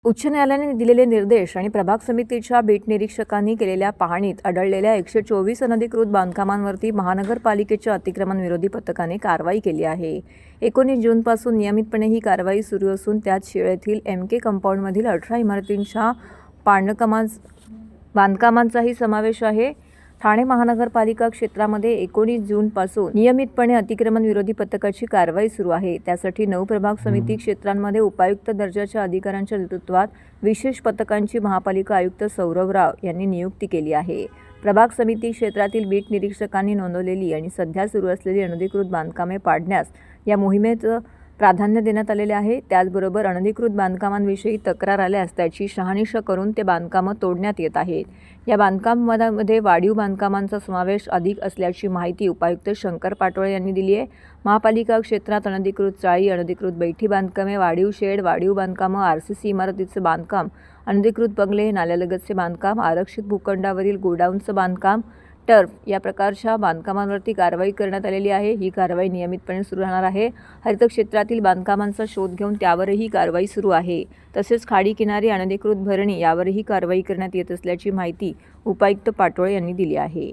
उच्च न्यायालयाने दिलेले निर्देश आणि प्रभाग समितीच्या बीट निरीक्षकांनी केलेल्या पाहणीत आढळलेल्या 124 अनधिकृत बांधकामांवरती महानगरपालिकेच्या अतिक्रमण विरोधी पथकाने कारवाई केली आहे. 19 जूनपासून नियमितपणे ही कारवाई सुरू असून त्यात शिळ येथील MK कंपाऊंडमधील 18 इमारतींच्या बांधकामांचाही समावेश आहे. ठाणे महानगरपालिका क्षेत्रामध्ये 19 जूनपासून नियमितपणे अतिक्रमण विरोधी पथकाची कारवाई सुरू आहे. त्यासाठी 9 प्रभाग समिती क्षेत्रांमध्ये उपायुक्त दर्जाच्या अधिकाऱ्यांच्या नेतृत्वात विशेष पथकांची महापालिका आयुक्त सौरभ राव यांनी नियुक्ती केली आहे. प्रभाग समिती क्षेत्रातील बीट निरीक्षकांनी नोंदवलेली आणि सध्या सुरू असलेली अनधिकृत बांधकामे पाडण्यास या मोहिमेचं प्राधान्य देण्यात आलेले आहे. त्याचबरोबर अनधिकृत बांधकामांविषयी तक्रार आल्यास त्याची शहानिशा करून ते बांधकामं तोडण्यात येत आहेत. या बांधकामांमध्ये वाढीव बांधकामांचा समावेश अधिक असल्याची माहिती उपायुक्त शंकर पाटोळे यांनी दिली आहे. महापालिका क्षेत्रात अनधिकृत चाळी, अनधिकृत बैठी बांधकामे, वाढीव शेड, वाढीव बांधकामं, RCC इमारतीचे बांधकाम, अनधिकृत बंगले, नाल्यालगतचे बांधकाम, आरक्षित भूखंडावरील गोडाऊनचं बांधकाम, टर्फ या प्रकारच्या बांधकामांवरती कारवाई करण्यात आलेली आहे. ही कारवाई नियमितपणे सुरू राहणार आहे. हरित क्षेत्रातील बांधकामांचा शोध घेऊन त्यावरही कारवाई सुरू आहे. तसेच खाडी किनारी अनधिकृत भरणी यावरही कारवाई करण्यात येत असल्याची माहिती उपायुक्त पाटोळे यांनी दिली आहे.